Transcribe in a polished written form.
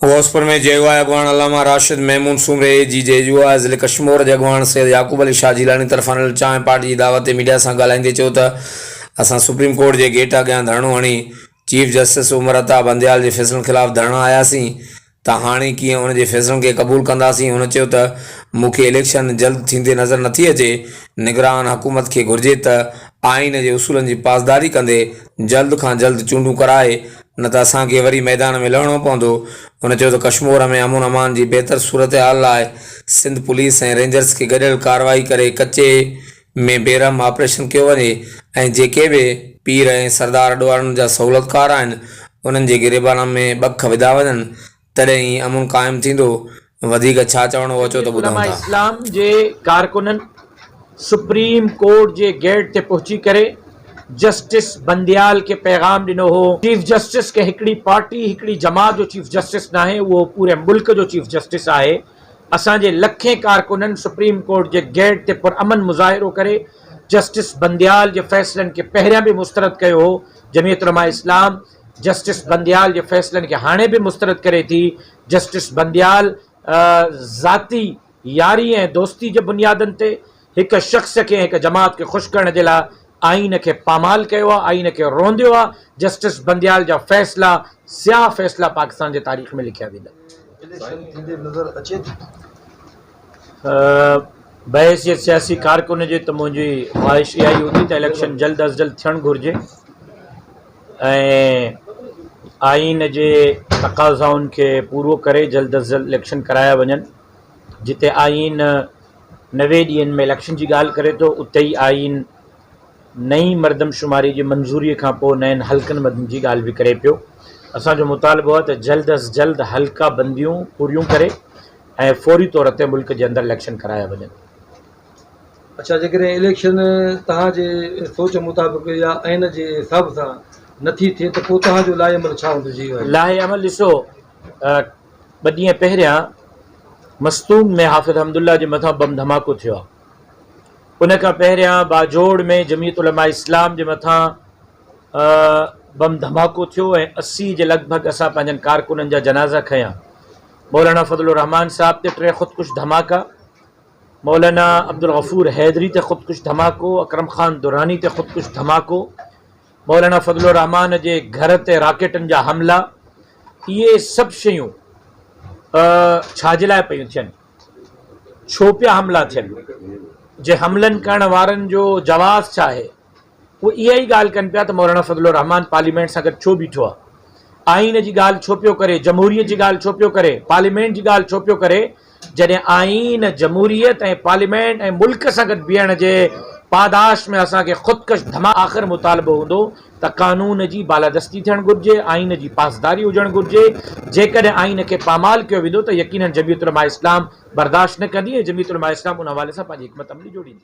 गोसपुर में जेगवा अगवान अल्लामा राशिद महमूद सुमरे जी जेजुआ ज़िले कश्मीर जे अगवान सैयद याकूब अली शाह जिलानी तरफ़ां चांहि पार्टी की दावत मीडिया से ॻाल्हाईंदे चयो त असां सुप्रीम कोर्ट के गेट अॻियां धरणो हणी चीफ जस्टिस उमर अता बंदयाल के फ़ैसिलनि ख़िलाफ़ धरणा आयासीं त हाणे कीअं उन जे फ़ैसिलनि खे क़बूल कंदासीं। हुन चयो त मूंखे इलेक्शन जल्द थींदे नज़र नथी अचे। निगरान हुकूमत के घुर्जे त आइन के उसूलनि की पासदारी कंदे जल्द खां जल्द चूंडूं कराए, न त असांखे वरी मैदान में लड़णो पवंदो। हुन चयो त कश्मीर में अमन अमान की बेहतर सूरत हाल लाइ सिंध पुलिस ऐं रेंजर्स के गॾियल कार्रवाई करे कच्चे में बेरहम ऑपरेशन कयो वञे ऐं जेके भी पीर ऐं सरदार अॾवारनि जा सहूलतकार आहिनि उन्हनि जे गिरेबान में बख विधा वञनि, तॾहिं ई अमन क़ाइमु थींदो। वधीक छा चवणो अचो त ॿुधायो। उलमा इस्लाम जे कारकुननि सुप्रीम कोर्ट जे गेट ते पहुची करे जस्टिस बंदयाल के पैगाम ॾिनो हो। चीफ जस्टिस के हिकिड़ी पार्टी हिकिड़ी जमात जो चीफ जस्टिस न आहे, उहो पूरे मुल्क जो चीफ जस्टिस आहे। असांजे लखे कारकुननि सुप्रीम कोर्ट जे गेट ते पुरअमन मुज़ाहिरो करे जस्टिस बंदयाल जे फ़ैसिलनि के पहिरियां भी मुस्तरद कयो हो। जमीयत उलमा इस्लाम जस्टिस बंदयाल जे फ़ैसिलनि के हाणे भी मुस्तरद करे थी। जस्टिस बंदयाल ज़ाती यारी ऐं दोस्ती जे बुनियादनि ते हिक शख्स के हिक जमात के खुश करण जे लाइ आइन के पामाल कयो आहे, आइन के रोंदियो आहे। जस्टिस बंदयाल जा फ़ैसिला स्याह फ़ैसिला पाकिस्तान जे तारीख़ में लिखिया वेंदा। बहसियत सियासी कारकुन जे त मुंहिंजी ख़्वाहिश इहा ई हूंदी त इलेक्शन जल्द अज़ जल्द थियणु घुरिजे ऐं आइन जे तक़ाज़ाउनि खे पूरो करे जल्द अज़ जल्द इलेक्शन कराया वञनि। जिते आइन 90 ॾींहनि में इलेक्शन जी ॻाल्हि करे थो, उते ई आइन नई मरदमशुमारी जी मंज़ूरीअ खां पोइ नयनि हल्कनि बंदियुनि जी ॻाल्हि बि करे पियो। असांजो मुतालबो आहे त जल्द अज़ जल्द हल्का बंदियूं पूरियूं करे ऐं फौरी तौर ते मुल्क जे अंदरि इलेक्शन कराया वञनि। अच्छा, जेकॾहिं इलेक्शन तव्हांजे सोच मुताबिक़ या आइन जे हिसाब सां नथी थिए त पोइ तव्हांजो लाहे अमल छा हूंदो? जी लाहे अमल ॾिसो, 2 ॾींहं पहिरियां मस्तूम में हाफ़िज़ हमदुल्ला जे मथां बम धमाको थियो आहे। उन खां पहिरियां बाजोड़ में जमीयत उलमा इस्लाम जे मथां बम धमाको थियो ऐं 80 जे लॻभॻि असां पंहिंजनि कारकुननि जा जनाज़ा खयां। मौलाना फजलुर रहमान साहब ते 3 ख़ुदकुश धमाका, मौलाना अब्दुल गफूर हैदरी ते ख़ुदकुश धमाको, अकरम खान दुरानी ते ख़ुदकुश धमाको, मौलाना फजलुर रहमान जे घर ते राकेटनि जा हमला। इहे सभु शयूं छाजे लाइ पियूं थियनि, छो पिया हमला थियनि, जे हमलन करण वारनि जो जवाब छा आहे, उहे इहा ई ॻाल्हि कनि पिया त मौलाना फजलुर रहमान पार्लियामेंट सां गॾु छो बीठो आहे, आइन जी ॻाल्हि छो पियो करे, जमहूरियत जी ॻाल्हि छो पियो करे, पार्लियामेंट जी ॻाल्हि छो पियो करे। जॾहिं आइन जमहूरियत ऐं पार्लियामेंट ऐं मुल्क सां गॾु बीहण जे पादाश में असांखे ख़ुदकश धमाको आख़िर मुतालबो हूंदो त कानून जी बालादस्ती थियणु घुरिजे, आइन जी पासदारी हुजणु घुरिजे। जेकॾहिं आइन खे पामाल कयो वेंदो त यकीनन जमीयत उलमा इस्लाम बर्दाश्त न कंदी ऐं जमीयत उलमा इस्लाम उन हवाले सां पंहिंजी हिकमत अमली जोड़ींदी।